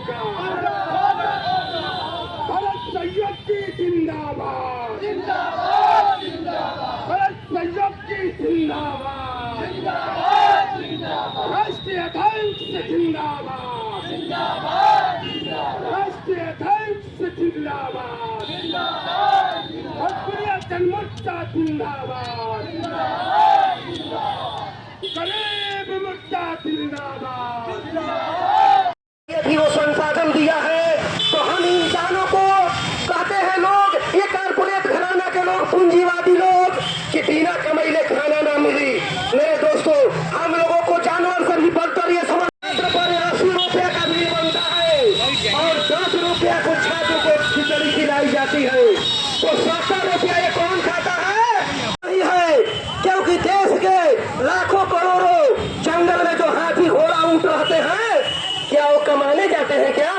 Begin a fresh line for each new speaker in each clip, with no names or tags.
का भरत सैयद की जिंदाबाद, जिंदाबाद, जिंदाबाद। भरत सैयद की जिंदाबाद, जिंदाबाद, जिंदाबाद। राष्ट्रीय अध्यक्ष जिंदाबाद, जिंदाबाद, जिंदाबाद। राष्ट्रीय अध्यक्ष जिंदाबाद, जिंदाबाद, जिंदाबाद। भोजपुरिया जनमोर्चा जिंदाबाद, जिंदाबाद, जिंदाबाद। गरीब मोर्चा जिंदाबाद, जिंदाबाद।
भी वो संसाधन दिया है तो हम इंसानों को कहते हैं लोग, ये कारपोरेट घराना के लोग, पूंजीवादी लोग, कि बिना कमाईले खाना ना मिली। मेरे दोस्तों, हम लोगों को जानवर से भी बढ़कर ये समझ पर 80 रुपया का बिल बनता है और 10 रुपया को छात्रों को खिचड़ी खिलाई जाती है, तो 70 रुपया ये कौन खाता है? नहीं है, क्योंकि देश के लाखों करोड़ों जंगल में जो हाथी घोड़ा ऊंट रहते हैं, क्या वो कमाने जाते हैं? क्या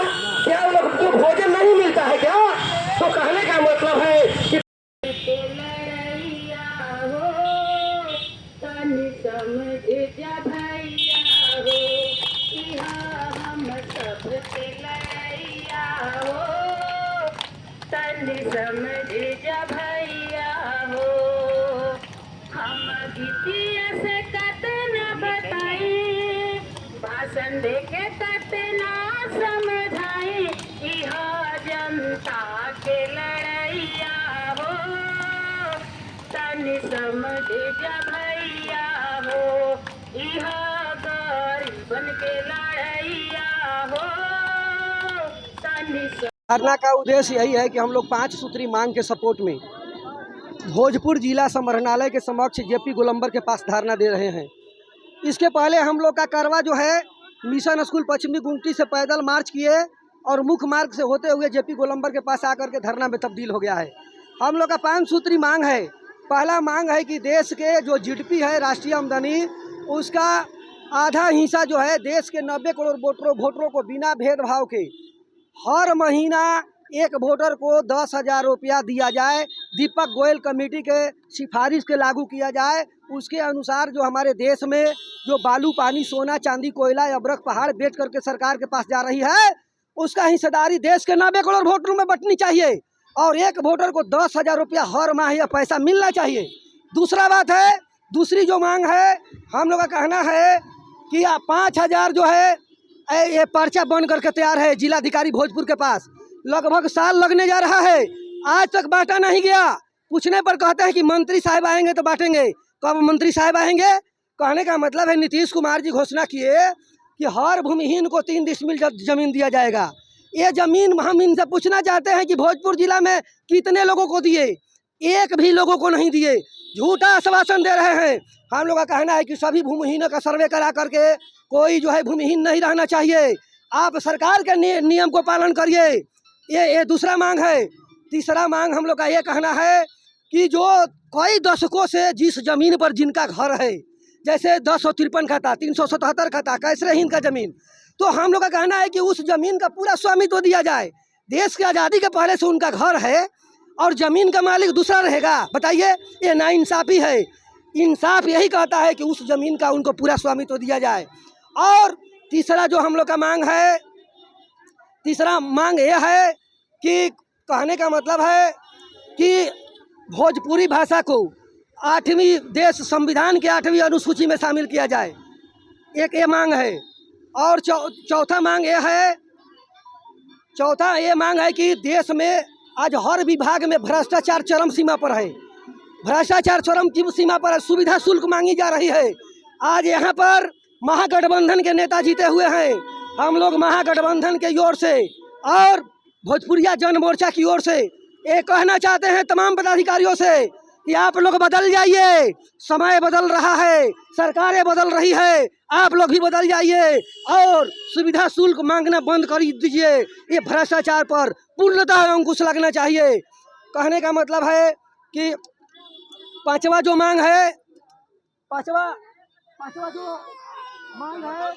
वो लोग को भोजन नहीं मिलता है क्या? तो कहने का मतलब है कि
लड़ैया हो तनि समझ जा भैया हो, इहाँ हम सब के लड़ैया हो तनि समझ जा भैया हो। हम गीतिया से कतना बताई, भाषण देके कतना समझाई, इहाँ जनता के लड़ैया हो तनि समझ जा भैया हो, इहाँ गरीबन के लड़ैया हो तनि।
धरना का उद्देश्य यही है कि हम लोग 5 सूत्री मांग के सपोर्ट में भोजपुर जिला समाहरणालय के समक्ष जेपी गोलंबर के पास धरना दे रहे हैं। इसके पहले हम लोग का कारवा जो है मिशन स्कूल पश्चिमी गुमटी से पैदल मार्च किए और मुख्य मार्ग से होते हुए जेपी गोलंबर के पास आकर के धरना में तब्दील हो गया है। हम लोग का 5 सूत्री मांग है। पहला मांग है कि देश के जो जीडीपी है, राष्ट्रीय आमदनी, उसका आधा हिस्सा जो है देश के 90 करोड़ वोटरों को बिना भेदभाव के हर महीना एक वोटर को 10,000 रुपया दिया जाए। दीपक गोयल कमेटी के सिफारिश के लागू किया जाए। उसके अनुसार जो हमारे देश में जो बालू, पानी, सोना, चांदी, कोयला, अब्रक, पहाड़ बेच करके सरकार के पास जा रही है, उसका हिस्सेदारी देश के 90 करोड़ वोटरों में बंटनी चाहिए और एक वोटर को 10,000 रुपया हर माह यह पैसा मिलना चाहिए। दूसरा बात है, दूसरी जो मांग है, हम लोग का कहना है कि 5,000 जो है ये पर्चा बन करके तैयार है जिलाधिकारी भोजपुर के पास। लगभग साल लगने जा रहा है, आज तक बांटा नहीं गया। पूछने पर कहते हैं कि मंत्री साहब आएंगे तो बांटेंगे। कब मंत्री साहब आएंगे? कहने का मतलब है नीतीश कुमार जी घोषणा किए कि हर भूमिहीन को 3 डिसमिल जमीन दिया जाएगा। ये जमीन हम इनसे पूछना चाहते हैं कि भोजपुर जिला में कितने लोगों को दिए? एक भी लोगों को नहीं दिए, झूठा आश्वासन दे रहे हैं। हम लोग का कहना है कि सभी भूमिहीनों का सर्वे करा करके कोई जो है भूमिहीन नहीं रहना चाहिए। आप सरकार के नियम को पालन करिए। ये दूसरा मांग है। तीसरा मांग हम लोग का ये कहना है कि जो कई दशकों से जिस जमीन पर जिनका घर है, जैसे 1053 खाता, 377 खाता, कैसरे हिंद का जमीन, तो हम लोग का कहना है कि उस जमीन का पूरा स्वामित्व दिया जाए। देश की आज़ादी के पहले से उनका घर है और जमीन का मालिक दूसरा रहेगा। बताइए, ये नाइंसाफ़ी है। इंसाफ यही कहता है कि उस जमीन का उनको पूरा स्वामित्व दिया जाए। और तीसरा जो हम लोग का मांग है, तीसरा मांग यह है कि कहने का मतलब है कि भोजपुरी भाषा को 8वीं देश संविधान के 8वीं अनुसूची में शामिल किया जाए। एक ये मांग है। और चौथा मांग ये मांग है कि देश में आज हर विभाग में भ्रष्टाचार चरम सीमा पर है। भ्रष्टाचार चरम सीमा पर सुविधा शुल्क मांगी जा रही है। आज यहाँ पर महागठबंधन के नेता जीते हुए हैं। हम लोग महागठबंधन की ओर से और भोजपुरिया जन मोर्चा की ओर से ये कहना चाहते हैं तमाम पदाधिकारियों से कि आप लोग बदल जाइए। समय बदल रहा है, सरकारें बदल रही है, आप लोग भी बदल जाइए और सुविधा शुल्क मांगना बंद कर दीजिए। ये भ्रष्टाचार पर पूर्णतः अंकुश लगना चाहिए। कहने का मतलब है कि पांचवा जो मांग है, पांचवा जो मांग है,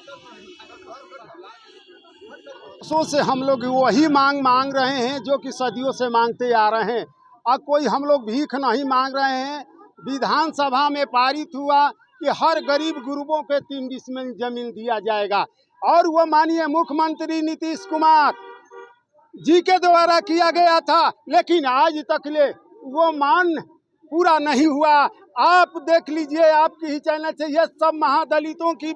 वर्षों से हम लोग वही मांग रहे हैं जो कि सदियों से मांगते आ रहे हैं। अब कोई हम लोग भीख नहीं मांग रहे हैं। विधानसभा में पारित हुआ कि हर गरीब गुरबों पे 3 डिसमिल जमीन दिया जाएगा। और वो माननीय मुख्यमंत्री नीतीश कुमार जी के द्वारा किया गया था, लेकिन आज तक ले वो मान पूरा नहीं हुआ। आप देख लीजिए, आपकी ही चैनल से, ये सब महादलितों की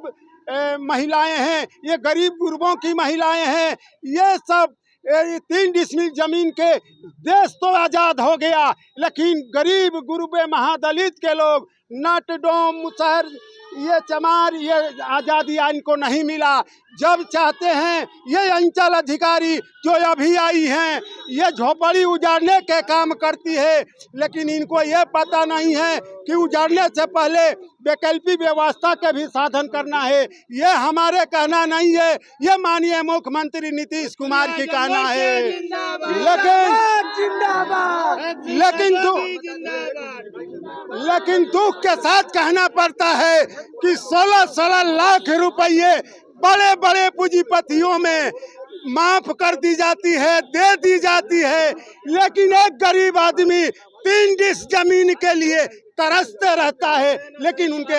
महिलाएं हैं, ये गरीब गुरबों की महिलाएं हैं, ये सब 3 डिसमिल जमीन के देश तो आज़ाद हो गया, लेकिन गरीब गुरबे महादलित के लोग नट डोम मुसहर ये चमार ये आज़ादी इनको नहीं मिला। जब चाहते हैं ये अंचल अधिकारी जो अभी आई हैं, ये झोपड़ी उजाड़ने के काम करती है, लेकिन इनको ये पता नहीं है कि उजाड़ने से पहले वैकल्पिक व्यवस्था के भी साधन करना है। ये हमारे कहना नहीं है, ये माननीय मुख्यमंत्री नीतीश कुमार की कहना है। लेकिन दुख के साथ कहना पड़ता है कि 16 लाख रुपये बड़े बड़े पूंजीपतियों में माफ कर दी जाती है, दे दी जाती है, लेकिन एक गरीब आदमी 3 डिस जमीन के लिए तरसते रहता है, लेकिन उनके